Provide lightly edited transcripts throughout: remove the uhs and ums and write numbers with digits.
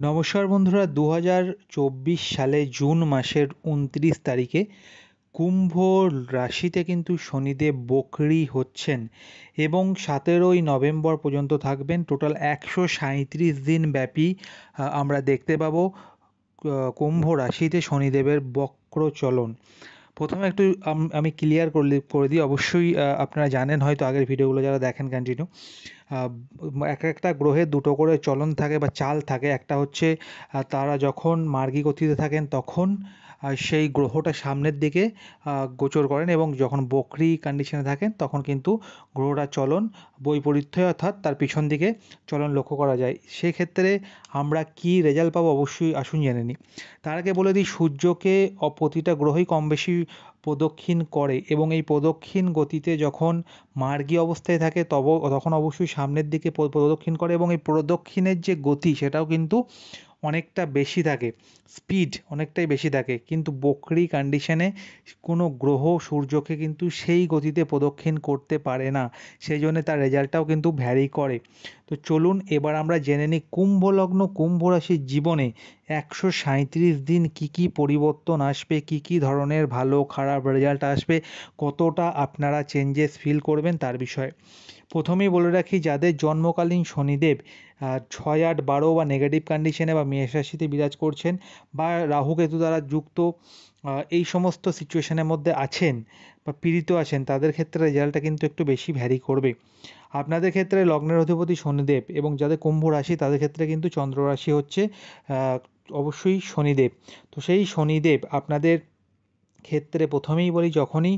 নমস্কার বন্ধুরা, 2024 সালে জুন মাসের 29 তারিখে কুম্ভ রাশিতে কিন্তু শনিদেব বকরি হচ্ছেন এবং 17ই নভেম্বর পর্যন্ত থাকবেন। টোটাল 137 দিন ব্যাপী আমরা দেখতে পাবো কুম্ভ রাশিতে শনিদেবের বক্র চলন। প্রথমে একটু আমি ক্লিয়ার করে দিই। অবশ্যই আপনারা জানেন, হয়তো আগের ভিডিওগুলো যারা দেখেন কন্টিনিউ, এক একটা গ্রহের দুটো করে চলন থাকে বা চাল থাকে। একটা হচ্ছে তারা যখন মার্গী গতিতে থাকেন তখন সেই গ্রহটা সামনের দিকে গোচর করেন, এবং যখন বকরি কন্ডিশনে থাকেন তখন কিন্তু গ্রহটার চলন বৈপরীত্য হয়, অর্থাৎ তার পিছন দিকে চলন লক্ষ্য করা যায়। সেক্ষেত্রে আমরা কি রেজাল্ট পাবো অবশ্যই আসুন জেনে নিই। তার আগে বলে দিই, সূর্যকে প্রতিটা গ্রহই কম বেশি প্রদক্ষিণ করে, এবং এই প্রদক্ষিণ গতিতে যখন মার্গী অবস্থায় থাকে তখন অবশ্যই সামনের দিকে প্রদক্ষিণ করে, এবং এই প্রদক্ষিণের যে গতি সেটাও কিন্তু অনেকটা বেশি থাকে, স্পিড অনেকটাই বেশি থাকে। কিন্তু বকরি কন্ডিশনে কোনো গ্রহ সূর্যকে কিন্তু সেই গতিতে প্রদক্ষিণ করতে পারে না, সেই জন্য তার রেজাল্টটাও কিন্তু ভ্যারি করে। তো চলুন এবার আমরা জেনে নিই কুম্ভ লগ্ন কুম্ভ রাশির জীবনে 137 দিন কি কি পরিবর্তন আসবে, কি কি ধরনের ভালো খারাপ রেজাল্ট আসবে, কতটা আপনারা চেঞ্জেস ফিল করবেন তার বিষয়ে। প্রথমেই বলে রাখি, যাদের জন্মকালীন শনিদেব 6, 8, 12 বা নেগেটিভ কন্ডিশনে বা মেষ রাশিতে বিরাজ করছেন, বা রাহু কেতু দ্বারা যুক্ত এই সমস্ত সিচুয়েশনের মধ্যে আছেন বা পীড়িত আছেন, তাদের ক্ষেত্রে রেজাল্টটা কিন্তু একটু বেশি ভ্যারি করবে। আপনাদের ক্ষেত্রে লগ্নের অধিপতি শনিদেব, এবং যাদের কুম্ভ রাশি তাদের ক্ষেত্রে কিন্তু চন্দ্র রাশি হচ্ছে অবশ্যই শনিদেব। তো সেই শনিদেব আপনাদের ক্ষেত্রে প্রথমেই বলি, যখনই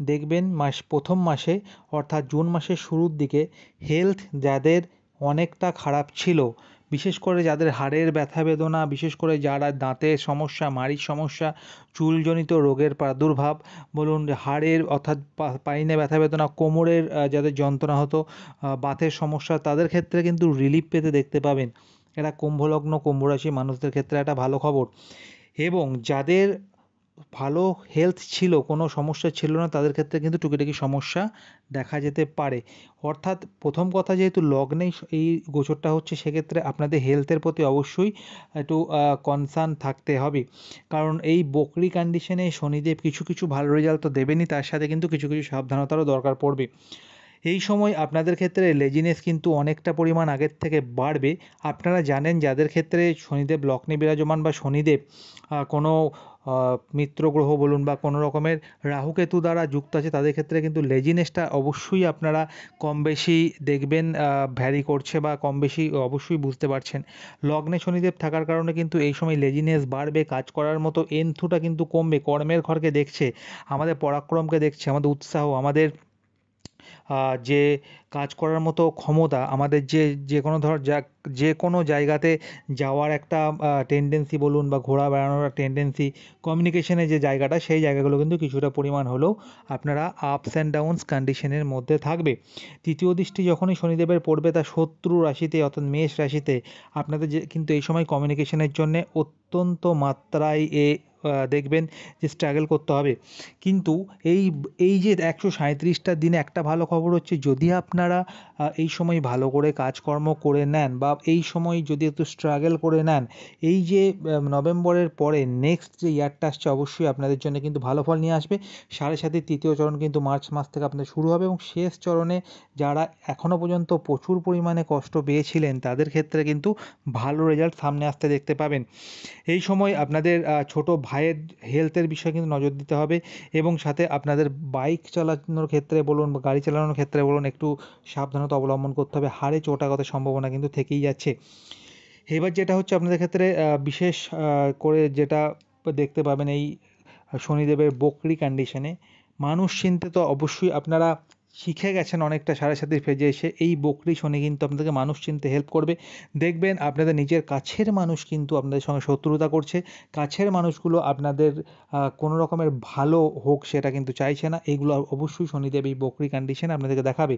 দেখবেন প্রথম মাসে অর্থাৎ জুন মাসের শুরুর দিকে হেলথ যাদের অনেকটা খারাপ ছিল, বিশেষ করে যাদের হাড়ের ব্যথা বেদনা, বিশেষ করে যারা দাঁতের সমস্যা, মাড়ির সমস্যা, চুলজনিত রোগের প্রাদুর্ভাব বলুন, হাড়ের অর্থাৎ পাইনে ব্যথা বেদনা, কোমরের যাদের যন্ত্রণা হতো, বাতের সমস্যা, তাদের ক্ষেত্রে কিন্তু রিলিফ পেতে দেখতে পাবেন। এটা কুম্ভলগ্ন কুম্ভ রাশি মানুষদের ক্ষেত্রে একটা ভালো খবর। এবং যাদের ভালো হেলথ ছিল, কোনো সমস্যা ছিল না, তাদের ক্ষেত্রে কিন্তু টুকিটাকি সমস্যা দেখা যেতে পারে। অর্থাৎ প্রথম কথা, যেহেতু লগ্নেই এই গোচরটা হচ্ছে, সেক্ষেত্রে আপনাদের হেলথের প্রতি অবশ্যই একটু কনসার্ন থাকতে হবে। কারণ এই বকরি কন্ডিশনে শনিদেব কিছু কিছু ভালো রেজাল্ট তো দেবেনই, তার সাথে কিন্তু কিছু কিছু সাবধানতারও দরকার পড়বে। এই সময় আপনাদের ক্ষেত্রে লেজিনেস কিন্তু অনেকটা পরিমাণ আগের থেকে বাড়বে। আপনারা জানেন, যাদের ক্ষেত্রে শনিদেব লগ্নে বিরাজমান বা শনিদেব কোনো মিত্র গ্রহ বলুন বা কোনো রকমের রাহুকেতু দ্বারা যুক্ত আছে, তাদের ক্ষেত্রে কিন্তু লেজিনেসটা অবশ্যই আপনারা কম বেশি দেখবেন ভ্যারি করছে, বা কম বেশি অবশ্যই বুঝতে পারছেন। লগ্নে শনিদেব থাকার কারণে কিন্তু এই সময় লেজিনেস বাড়বে, কাজ করার মতো এন্থুটা কিন্তু কমবে। কর্মের ঘরকে দেখছে, আমাদের পরাক্রমকে দেখছে, আমাদের উৎসাহ, আমাদের যে কাজ করার মতো ক্ষমতা, আমাদের যে কোনো যে কোনো জায়গাতে যাওয়ার একটা টেন্ডেন্সি বলুন, বা ঘোরা বেড়ানোর টেন্ডেন্সি, কমিউনিকেশনের যে জায়গাটা, সেই জায়গাগুলো কিন্তু কিছুটা পরিমাণ হলেও আপনারা আপস অ্যান্ড ডাউনস কন্ডিশনের মধ্যে থাকবে। তৃতীয় দৃষ্টি যখনই শনিদেবের পড়বে তার শত্রু রাশিতে অর্থাৎ মেষ রাশিতে, আপনাদের কিন্তু এই সময় কমিউনিকেশনের জন্যে অত্যন্ত মাত্রায় দেখবেন যে স্ট্রাগল করতে হবে। কিন্তু এই যে 137টা দিনে একটা ভালো খবর হচ্ছে, যদি আপনারা এই সময় ভালো করে কাজকর্ম করে নেন, বা এই সময় যদি একটু স্ট্রাগল করে নেন, এই যে নভেম্বরের পরে নেক্সট যে ইয়ারটা আসছে, অবশ্যই আপনাদের জন্য কিন্তু ভালো ফল নিয়ে আসবে। সাড়ে সাথীর তৃতীয় চরণ কিন্তু মার্চ মাস থেকে আপনাদের শুরু হবে, এবং শেষ চরণে যারা এখনও পর্যন্ত প্রচুর পরিমাণে কষ্ট পেয়েছিলেন, তাদের ক্ষেত্রে কিন্তু ভালো রেজাল্ট সামনে আসতে দেখতে পাবেন। এই সময় আপনাদের ছোট ভাইয়ের হেলথের বিষয়ে কিন্তু নজর দিতে হবে, এবং সাথে আপনাদের বাইক চালানোর ক্ষেত্রে বলুন বা গাড়ি চালানোর ক্ষেত্রে বলুন, একটু সাবধানতা অবলম্বন করতে হবে। হাড়ে চোটাঘাতের সম্ভাবনা কিন্তু থেকেই যাচ্ছে। এবার যেটা হচ্ছে আপনাদের ক্ষেত্রে বিশেষ করে যেটা দেখতে পাবেন এই শনিদেবের বকরি কন্ডিশনে, মানুষ চিনতে তো অবশ্যই আপনারা শিখে গেছেন অনেকটা সাড়ে সাথী ফেজে এসে। এই বকরি শনি কিন্তু আপনাদেরকে মানুষ চিনতে হেল্প করবে। দেখবেন আপনাদের নিজের কাছের মানুষ কিন্তু আপনাদের সঙ্গে শত্রুতা করছে, কাছের মানুষগুলো আপনাদের কোনো রকমের ভালো হোক সেটা কিন্তু চাইছে না। এইগুলো অবশ্যই শনিদেব এই বকরি কন্ডিশনে আপনাদেরকে দেখাবে।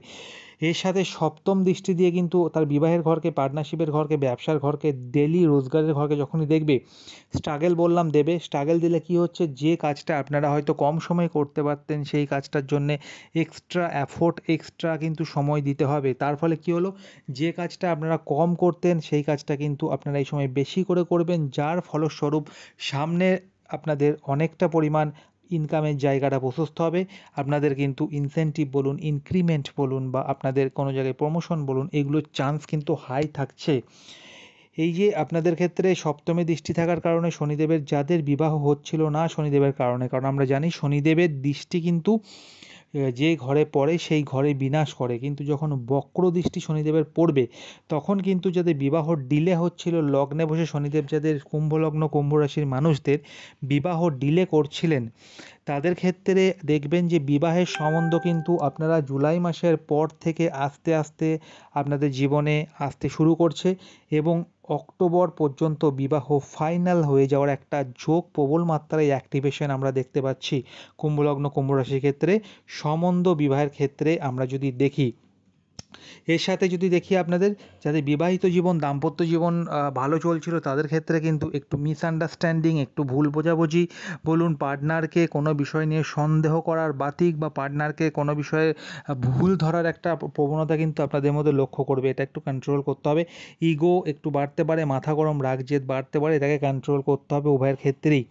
এর সাথে সপ্তম দৃষ্টি দিয়ে কিন্তু তার বিবাহের ঘরকে, পার্টনারশিপের ঘরকে, ব্যবসার ঘরকে, ডেলি রোজগারের ঘরকে যখনই দেখবে, স্ট্রাগল বললাম দেবে। স্ট্রাগল দিলে কি হচ্ছে, যে কাজটা আপনারা হয়তো কম সময়ে করতে পারতেন, সেই কাজটার জন্যে এক্সট্রা এফোর্ট এক্সট্রা কিন্তু সময় দিতে হবে। তার ফলে কী হলো, যে কাজটা আপনারা কম করতেন সেই কাজটা কিন্তু আপনারা এই সময় বেশি করে করবেন, যার ফলস্বরূপ সামনে আপনাদের অনেকটা পরিমাণ ইনকামের জায়গাটা প্রশস্ত হবে। আপনাদের কিন্তু ইনসেনটিভ বলুন, ইনক্রিমেন্ট বলুন বা আপনাদের কোনো জায়গায় প্রমোশন বলুন, এগুলোর চান্স কিন্তু হাই থাকছে। এই যে আপনাদের ক্ষেত্রে সপ্তমে দৃষ্টি থাকার কারণে শনিদেবের যাদের বিবাহ হচ্ছিল না শনিদেবের কারণে, কারণ আমরা জানি শনিদেবের দৃষ্টি কিন্তু যে ঘরে পড়ে সেই ঘরে বিনাশ করে, কিন্তু যখন বক্র দৃষ্টি শনিদেবের পড়বে তখন কিন্তু যাদের বিবাহ ডিলে হচ্ছিল, লগ্নে বসে শনিদেব যাদের কুম্ভ লগ্ন কুম্ভ রাশির মানুষদের বিবাহ ডিলে করছিলেন, তাদের ক্ষেত্রে দেখবেন যে বিবাহের সম্বন্ধ কিন্তু আপনারা জুলাই মাসের পর থেকে আস্তে আস্তে আপনাদের জীবনে আসতে শুরু করছে এবং অক্টোবর পর্যন্ত বিবাহ ফাইনাল হয়ে যাওয়ার একটা যোগ প্রবল মাত্রায় অ্যাক্টিভেশন আমরা দেখতে পাচ্ছি কুম্ভলগ্ন কুম্ভ রাশির ক্ষেত্রে। সম্বন্ধ বিবাহের ক্ষেত্রে আমরা যদি দেখি, এর সাথে যদি দেখি আপনাদের যাদের বিবাহিত জীবন দাম্পত্য জীবন ভালো চলছিল তাদের ক্ষেত্রে কিন্তু একটু মিসআন্ডারস্ট্যান্ডিং, একটু ভুল বোঝাবুঝি বলুন, পার্টনারকে কোনো বিষয় নিয়ে সন্দেহ করার বাতিক বা পার্টনারকে কোনো বিষয়ে ভুল ধরার একটা প্রবণতা কিন্তু আপনাদের মধ্যে লক্ষ্য করবে। এটা একটু কন্ট্রোল করতে হবে। ইগো একটু বাড়তে পারে, মাথা গরম, রাগ জেদ বাড়তে পারে, এটাকে কন্ট্রোল করতে হবে উভয়ের ক্ষেত্রেই।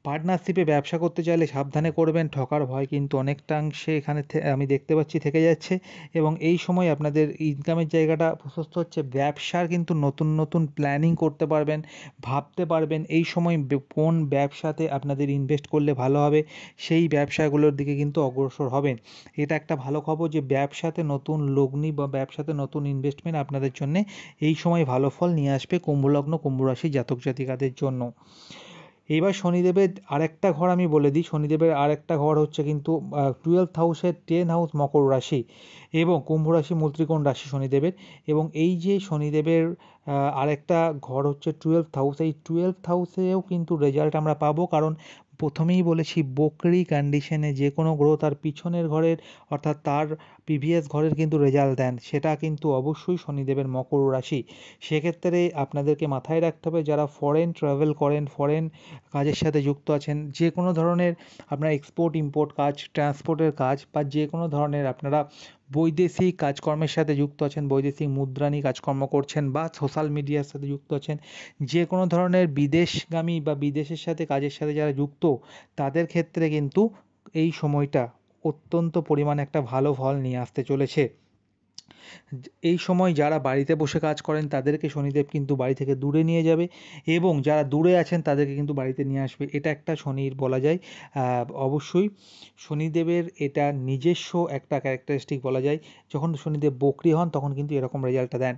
পার্টনারশিপে ব্যবসা করতে চাইলে সাবধানে করবেন, ঠকার ভয় কিন্তু অনেকটাংশে এখানে আমি দেখতে পাচ্ছি থেকে যাচ্ছে এবং এই সময় আপনাদের ইনকামের জায়গাটা প্রশস্ত হচ্ছে। ব্যবসার কিন্তু নতুন নতুন প্ল্যানিং করতে পারবেন, ভাবতে পারবেন এই সময় কোন ব্যবসাতে আপনাদের ইনভেস্ট করলে ভালো হবে, সেই ব্যবসাগুলোর দিকে কিন্তু অগ্রসর হবেন। এটা একটা ভালো খবর যে ব্যবসাতে নতুন লগ্নি বা ব্যবসাতে নতুন ইনভেস্টমেন্ট আপনাদের জন্য এই সময় ভালো ফল নিয়ে আসবে কুম্ভলগ্ন কুম্ভ রাশি জাতক জাতিকাদের জন্য। এইবার শনিদেবের আরেকটা ঘর আমি বলে দিই, শনিদেবের আরেকটা ঘর হচ্ছে কিন্তু 12th হাউসের 10 হাউস মকর রাশি এবং কুম্ভ রাশি মূল ত্রিকোণ রাশি শনিদেবের, এবং এই যে শনিদেবের আরেকটা ঘর হচ্ছে 12th হাউস, এই 12th হাউসেও কিন্তু রেজাল্ট আমরা পাবো, কারণ প্রথমেই বলেছি বকরি কন্ডিশনে যে কোনো গ্রহ তার পিছনের ঘরের অর্থাৎ তার প্রিভিয়াস ঘরের কিন্তু রেজাল্ট দেন, সেটা কিন্তু অবশ্যই শনিদেবের মকর রাশি। সেক্ষেত্রে আপনাদেরকে মাথায় রাখতে হবে যারা ফরেন ট্রাভেল করেন, ফরেন কাজের সাথে যুক্ত আছেন, যে কোনো ধরনের আপনার এক্সপোর্ট ইম্পোর্ট কাজ, ট্রান্সপোর্টের কাজ বা যে কোনো ধরনের আপনারা বৈদেশিক কাজকর্মের সাথে যুক্ত আছেন, বৈদেশিক মুদ্রা নিয়ে কাজকর্ম করছেন বা সোশ্যাল মিডিয়ার সাথে যুক্ত আছেন, যে কোনো ধরনের বিদেশগামী বা বিদেশের সাথে কাজের সাথে যারা যুক্ত তাদের ক্ষেত্রে কিন্তু এই সময়টা অত্যন্ত পরিমাণে একটা ভালো ফল নিয়ে আসতে চলেছে। এই সময় যারা বাড়িতে বসে কাজ করেন তাদেরকে শনিদেব কিন্তু বাড়ি থেকে দূরে নিয়ে যাবে এবং যারা দূরে আছেন তাদেরকে কিন্তু বাড়িতে নিয়ে আসবে। এটা একটা শনির বলা যায় অবশ্যই শনিদেবের এটা নিজস্ব একটা ক্যারেক্টারিস্টিক বলা যায়। যখন শনিদেব বকরি হন তখন কিন্তু এরকম রেজাল্টটা দেন।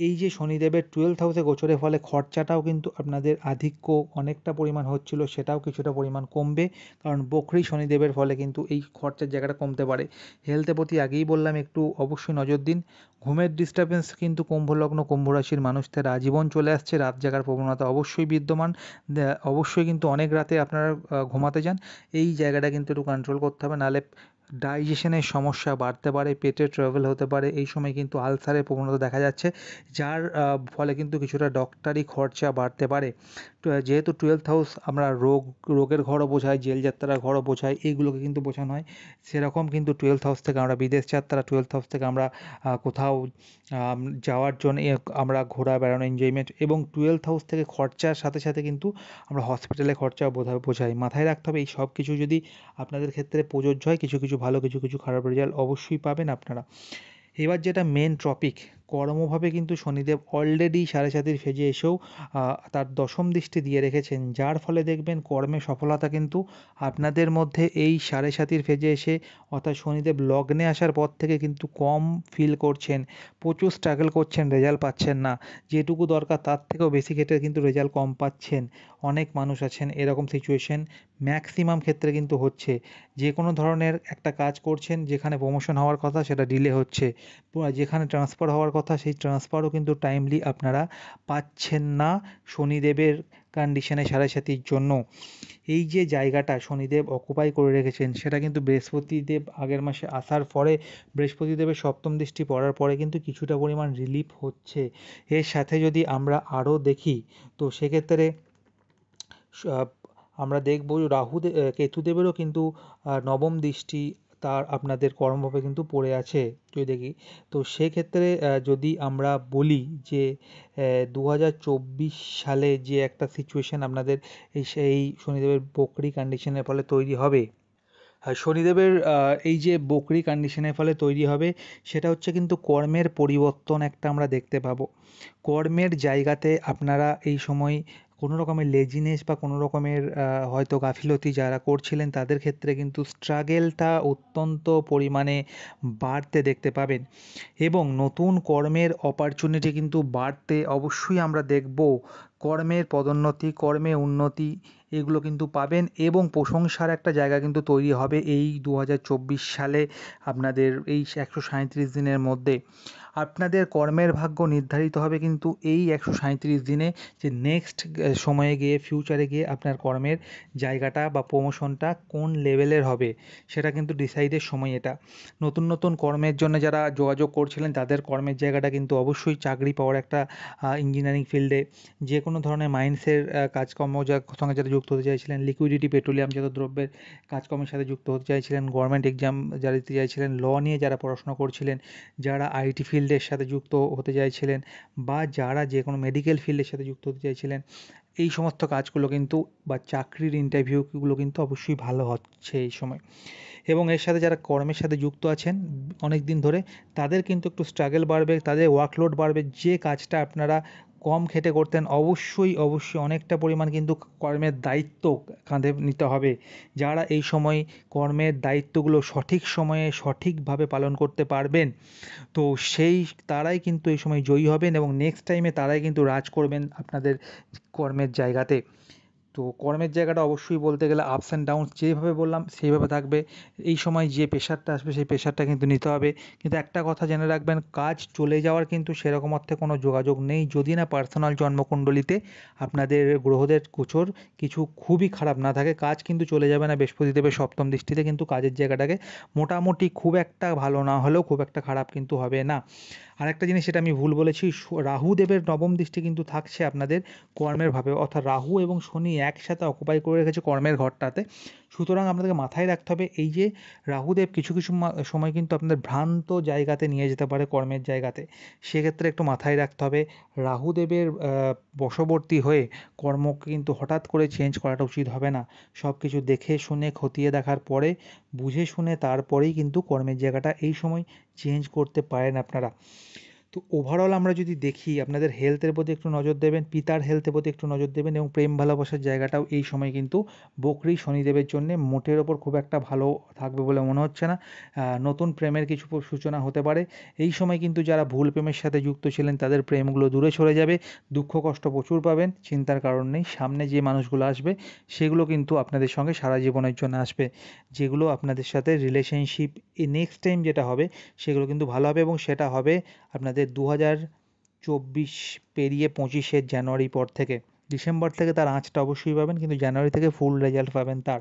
এই যে শনিদেবের 12th হাউসে গোচরের ফলে খরচাটাও কিন্তু আপনাদের আধিক্য অনেকটা পরিমাণ হচ্ছিল, সেটাও কিছুটা পরিমাণ কমবে, কারণ বকরি শনিদেবের ফলে কিন্তু এই খরচার জায়গাটা কমতে পারে। হেলথের প্রতি আগেই বললাম একটু অবশ্যই নজর দিন। ঘুমের ডিস্টারবেন্স কিন্তু কুম্ভলগ্ন কুম্ভ রাশির মানুষদের আজীবন চলে আসছে, রাত জাগার প্রবণতা অবশ্যই বিদ্যমান। অবশ্যই কিন্তু অনেক রাতে আপনারা ঘুমাতে যান, এই জায়গাটা কিন্তু একটু কন্ট্রোল করতে হবে, নাহলে ডাইজেশনের সমস্যা বাড়তে পারে, পেটে ট্রাভেল হতে পারে, এই সময় কিন্তু আলসারের প্রবণতা দেখা যাচ্ছে, যার ফলে কিন্তু কিছুটা ডক্টরি খরচা বাড়তে পারে। যেহেতু 12th হাউস আমরা রোগের ঘরও বোঝায়, জেল যাত্রার ঘরও বোঝায়, এইগুলোকে কিন্তু বোঝানো হয়। সেরকম কিন্তু 12th হাউস থেকে আমরা বিদেশ যাত্রা, 12th হাউস থেকে আমরা কোথাও যাওয়ার জন্য আমরা ঘোরা বেড়ানো এনজয়মেন্ট, এবং 12th হাউস থেকে খরচার সাথে সাথে কিন্তু আমরা হসপিটালে খরচাও বোঝাই। মাথায় রাখতে হবে এই সব কিছু যদি আপনাদের ক্ষেত্রে প্রযোজ্য হয়, কিছু কিছু ভালো কিছু কিছু খারাপ রেজাল্ট অবশ্যই পাবেন আপনারা। এবার যেটা মেন টপিক, কর্মভাবে কিন্তু শনিদেব অলরেডি সাড়ে সাতির ফেজে এসেও তার দশম দৃষ্টি দিয়ে রেখেছেন, যার ফলে দেখবেন কর্মে সফলতা কিন্তু আপনাদের মধ্যে এই সাড়ে সাতির ফেজে এসে অর্থাৎ শনিদেব লগ্নে আসার পর থেকে কিন্তু কম ফিল করছেন, প্রচুর স্ট্রাগল করছেন, রেজাল্ট পাচ্ছেন না, যেটুকু দরকার তার থেকেও বেশি ক্ষেত্রে কিন্তু রেজাল্ট কম পাচ্ছেন। অনেক মানুষ আছেন এরকম সিচুয়েশন, ম্যাক্সিমাম ক্ষেত্রে কিন্তু হচ্ছে। যে কোনো ধরনের একটা কাজ করছেন যেখানে প্রমোশন হওয়ার কথা সেটা ডিলে হচ্ছে, যেখানে ট্রান্সফার হওয়ার কথা সেই ট্রান্সফারও কিন্তু টাইমলি আপনারা পাচ্ছেন না শনিদেবের কন্ডিশনে সাড়ে সাতির জন্য। এই যে জায়গাটা শনিদেব অকুপাই করে রেখেছেন সেটা কিন্তু বৃহস্পতিদেব আগের মাসে আসার পরে, বৃহস্পতিদেবের সপ্তম দৃষ্টি পড়ার পরে কিন্তু কিছুটা পরিমাণ রিলিফ হচ্ছে। এর সাথে যদি আমরা আরও দেখি তো সেক্ষেত্রে আমরা দেখব কেতুদেবেরও কিন্তু নবম দৃষ্টি তার আপনাদের কর্মভাবে কিন্তু পড়ে আছে যদি দেখি। তো সেক্ষেত্রে যদি আমরা বলি যে 2024 সালে যে একটা সিচুয়েশন আপনাদের সেই শনিদেবের বকরি কন্ডিশনের ফলে তৈরি হবে, শনিদেবের এই যে বকরি কন্ডিশনের ফলে তৈরি হবে, সেটা হচ্ছে কিন্তু কর্মের পরিবর্তন একটা আমরা দেখতে পাবো। কর্মের জায়গাতে আপনারা এই সময় কোনো রকমের লেজিনেস বা কোনো রকমের হয়তো গাফিলতি যারা করছিলেন তাদের ক্ষেত্রে কিন্তু স্ট্রাগেলটা অত্যন্ত পরিমাণে বাড়তে দেখতে পাবেন, এবং নতুন কর্মের অপরচুনিটি কিন্তু বাড়তে অবশ্যই আমরা দেখব। কর্মের পদোন্নতি, কর্মে উন্নতি এগুলো কিন্তু পাবেন, এবং প্রশংসার একটা জায়গা কিন্তু তৈরি হবে এই 2024 সালে। আপনাদের এই 137 দিনের মধ্যে আপনাদের কর্মের ভাগ্য নির্ধারিত হবে কিন্তু এই 137 দিনে, যে নেক্সট সময়ে গিয়ে ফিউচারে গিয়ে আপনার কর্মের জায়গাটা বা প্রমোশনটা কোন লেভেলের হবে সেটা কিন্তু ডিসাইডের সময় এটা। নতুন নতুন কর্মের জন্য যারা যোগাযোগ করছিলেন তাদের কর্মের জায়গাটা কিন্তু অবশ্যই চাকরি পাওয়ার একটা, ইঞ্জিনিয়ারিং ফিল্ডে যে কোনো ধরনের মাইন্সের কাজকর্ম সঙ্গে যারা যুক্ত হতে চাইছিলেন, লিকুইডিটি পেট্রোলিয়ামজাত দ্রব্যের কাজকর্মের সাথে যুক্ত হতে চাইছিলেন, গভর্নমেন্ট এক্সাম যারা দিতে চাইছিলেন, ল নিয়ে যারা পড়াশোনা করছিলেন, যারা আইটি ফিল্ডের সাথে যুক্ত হতে চাইছিলেন, বা যারা যে কোনো মেডিকেল ফিল্ডের সাথে যুক্ত হতে চাইছিলেন, এই সমস্ত কাজগুলো কিন্তু বা চাকরির ইন্টারভিউগুলো কিন্তু অবশ্যই ভালো হচ্ছে এই সময়। এবং এর সাথে যারা কর্মের সাথে যুক্ত আছেন অনেক দিন ধরে, তাদের কিন্তু একটু স্ট্রাগল বাড়বে, তাদের ওয়ার্কলোড বাড়বে। যে কাজটা আপনারা কম খেটে করতেন, অবশ্যই অবশ্যই অনেকটা পরিমাণ কিন্তু কর্মের দায়িত্ব কাঁধে নিতে হবে। যারা এই সময় কর্মের দায়িত্বগুলো সঠিক সময়ে সঠিকভাবে পালন করতে পারবেন, তো সেই তারাই কিন্তু এই সময় জয়ী হবেন, এবং নেক্সট টাইমে তারাই কিন্তু রাজ করবেন আপনাদের কর্মের জায়গাতে। তো কর্মের জায়গাটা অবশ্যই বলতে গেলে আপস অ্যান্ড ডাউনস যেভাবে বললাম সেইভাবে থাকবে। এই সময় যে প্রেশারটা আসবে সেই প্রেশারটা কিন্তু নিতে হবে। কিন্তু একটা কথা জেনে রাখবেন, কাজ চলে যাওয়ার কিন্তু সেরকম অর্থে কোনো যোগাযোগ নেই, যদি না পার্সোনাল জন্মকুণ্ডলিতে আপনাদের গ্রহদের গোচর কিছু খুবই খারাপ না থাকে। কাজ কিন্তু চলে যাবে না, বৃহস্পতিদেবের সপ্তম দৃষ্টিতে কিন্তু কাজের জায়গাটাকে মোটামুটি খুব একটা ভালো না হলেও খুব একটা খারাপ কিন্তু হবে না। আরেকটা জিনিস, সেটা আমি ভুল বলেছি, রাহুদেবের নবম দৃষ্টি কিন্তু থাকছে আপনাদের কর্মের ভাবে, অর্থাৎ রাহু এবং শনি একসাথে অকুপাই করে রেখেছে কর্মের ঘরটাতে। সুতরাং আপনাদেরকে মাথায় রাখতে হবে এই যে রাহুদেব কিছু কিছু সময় কিন্তু আপনাদের ভ্রান্ত জায়গাতে নিয়ে যেতে পারে কর্মের জায়গাতে। সেক্ষেত্রে একটু মাথায় রাখতে হবে, রাহুদেবের বশবর্তী হয়ে কর্মকে কিন্তু হঠাৎ করে চেঞ্জ করাটা উচিত হবে না। সব কিছু দেখে শুনে খতিয়ে দেখার পরে, বুঝে শুনে তারপরেই কিন্তু কর্মের জায়গাটা এই সময় চেঞ্জ করতে পারেন আপনারা। তো ওভারঅল আমরা যদি দেখি, আপনাদের হেলথের প্রতি একটু নজর দেবেন, পিতার হেলথের প্রতি একটু নজর দেবেন, এবং প্রেম ভালোবাসার জায়গাটাও এই সময় কিন্তু বকরি শনিদেবের জন্য মোটের ওপর খুব একটা ভালো থাকবে বলে মনে হচ্ছে না। নতুন প্রেমের কিছু সূচনা হতে পারে এই সময়, কিন্তু যারা ভুল প্রেমের সাথে যুক্ত ছিলেন তাদের প্রেমগুলো দূরে সরে যাবে। দুঃখ কষ্ট প্রচুর পাবেন, চিন্তার কারণ নেই। সামনে যে মানুষগুলো আসবে সেগুলো কিন্তু আপনাদের সঙ্গে সারা জীবনের জন্য আসবে, যেগুলো আপনাদের সাথে রিলেশনশিপ নেক্সট টাইম যেটা হবে সেগুলো কিন্তু ভালো হবে, এবং সেটা হবে আপনাদের 2024 পেরিয়ে 25-এর জানুয়ারি পর থেকে। ডিসেম্বর থেকে তার আঁচটা অবশ্যই পাবেন, কিন্তু জানুয়ারি থেকে ফুল রেজাল্ট পাবেন তার।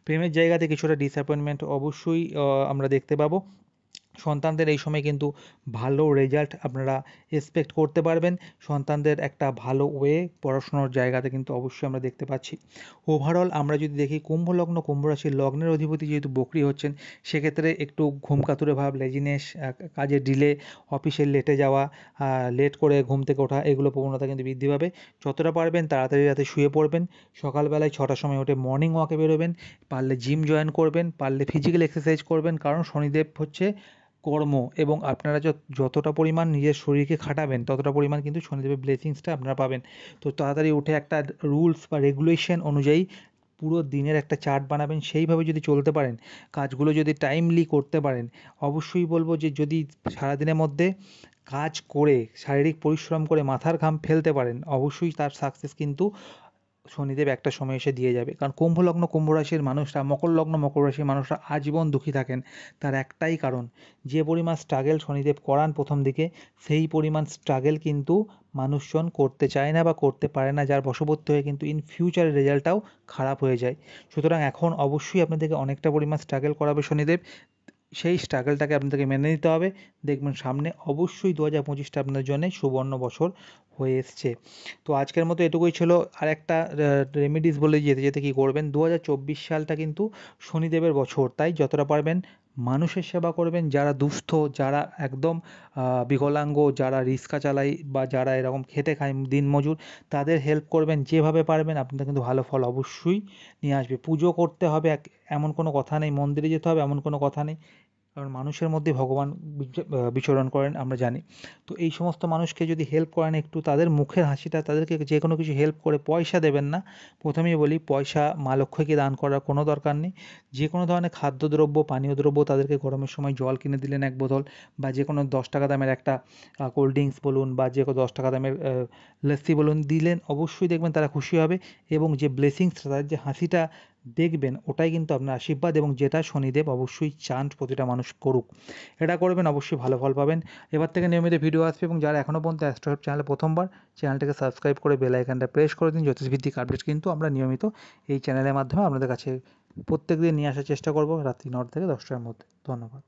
প্রেমের জায়গাতে কিছুটা ডিসঅ্যাপয়েন্টমেন্ট অবশ্যই আমরা দেখতে পাবো। সন্তানদের এই সময় কিন্তু ভালো রেজাল্ট আপনারা এক্সপেক্ট করতে পারবেন। সন্তানদের একটা ভালো পড়াশোনার জায়গাতে কিন্তু অবশ্যই আমরা দেখতে পাচ্ছি। ওভারঅল আমরা যদি দেখি, কুম্ভ লগ্ন, কুম্ভ রাশির লগ্নের অধিপতি যেহেতু বকরি হচ্ছেন, সেক্ষেত্রে একটু ঘুমকাতুরে ভাব, লেজিনেস, কাজে ডিলে, অফিসে লেটে যাওয়া, লেট করে ঘুম থেকে ওঠা, এগুলো প্রবণতা কিন্তু বৃদ্ধি পাবে। যতটা পারবেন তাড়াতাড়ি রাতে শুয়ে পড়বেন, সকালবেলায় 6টার সময় উঠে মর্নিং ওয়াকে বেরোবেন, পারলে জিম জয়েন করবেন, পারলে ফিজিক্যাল এক্সারসাইজ করবেন, কারণ শনিদেব হচ্ছে কর্ম, এবং আপনারা যতটা পরিমাণ নিজের শরীরকে খাটাবেন ততটা পরিমাণ কিন্তু শনিদেবের ব্লেসিংসটা আপনারা পাবেন। তো তাড়াতাড়ি উঠে একটা রুলস বা রেগুলেশন অনুযায়ী পুরো দিনের একটা চার্ট বানাবেন, সেইভাবে যদি চলতে পারেন, কাজগুলো যদি টাইমলি করতে পারেন, অবশ্যই বলবো যে যদি সারাদিনের মধ্যে কাজ করে শারীরিক পরিশ্রম করে মাথার ঘাম ফেলতে পারেন, অবশ্যই তার সাকসেস কিন্তু শনিদেব একটা সময় এসে দিয়ে যাবে। কারণ কুম্ভ লগ্ন কুম্ভ রাশির মানুষরা, মকর লগ্ন মকর রাশির মানুষরা আজীবন দুঃখী থাকেন। তার একটাই কারণ, যে পরিমাণ স্ট্রাগেল শনিদেব করান প্রথম দিকে, সেই পরিমাণ স্ট্রাগেল কিন্তু মানুষজন করতে চায় না বা করতে পারে না, যার বশবর্তী হয়ে কিন্তু ইন ফিউচার রেজাল্টটাও খারাপ হয়ে যায়। সুতরাং এখন অবশ্যই আপনাদেরকে অনেকটা পরিমাণ স্ট্রাগল করাবে শনিদেব, সেই স্ট্রাগলটাকে আপনাদেরকে মেনে নিতে হবে। দেখবেন সামনে অবশ্যই 2025টা আপনাদের জন্য সুবর্ণ বছর হয়ে এসছে। তো আজকের মতো এটুকুই ছিল। আর একটা রেমেডিস বলে যেতে যেতে কী করবেন, 2024 সালটা কিন্তু শনিদেবের বছর, তাই যতটা পারবেন মানুষের সেবা করবেন, যারা দুস্থ, যারা একদম বিকলাঙ্গ, যারা রিক্সা চালায় বা যারা এরকম খেটে খায় দিনমজুর, তাদের হেল্প করবেন যেভাবে পারবেন, আপনাদের কিন্তু ভালো ফল অবশ্যই নিয়ে আসবে। পুজো করতে হবে এমন কোনো কথা নেই, মন্দিরে যেতে হবে এমন কোনো কথা নেই, কারণ মানুষের মধ্যে ভগবান বিচরণ করেন আমরা জানি। তো এই সমস্ত মানুষকে যদি হেল্প করেন একটু, তাদের মুখের হাসিটা, তাদেরকে যে কোনো কিছু হেল্প করে, পয়সা দেবেন না। প্রথমেই বলি, পয়সা মা লক্ষ্মীকে দান করার কোনো দরকার নেই। যে কোনো ধরনের খাদ্যদ্রব্য, পানীয় দ্রব্য, তাদেরকে গরমের সময় জল কিনে দিলেন 1 বোতল, বা যে কোনো 10 টাকা দামের একটা কোল্ড ড্রিঙ্কস বলুন, বা যে কোনো 10 টাকা দামের লস্যি বলুন দিলেন, অবশ্যই দেখবেন তারা খুশি হবে। এবং যে ব্লেসিংস, তাদের যে হাসিটা দেখবেন, ওটাই কিন্তু আপনার আশীর্বাদ, এবং যেটা শনিদেব অবশ্যই চান প্রতিটা মানুষ করুক। এটা করবেন, অবশ্যই ভালো ফল পাবেন। এবার থেকে নিয়মিত ভিডিও আসবে, এবং যারা এখনও পর্যন্ত অ্যাস্ট্রো হেল্প চ্যানেলে প্রথমবার, চ্যানেলটাকে সাবস্ক্রাইব করে বেল আইকনটা প্রেস করে দিন। জ্যোতিষভিত্তিক আপডেট কিন্তু আমরা নিয়মিত এই চ্যানেলের মাধ্যমে আপনাদের কাছে প্রত্যেকদিন নিয়ে আসার চেষ্টা করব, রাত্রি 9টা থেকে 10টার মধ্যে। ধন্যবাদ।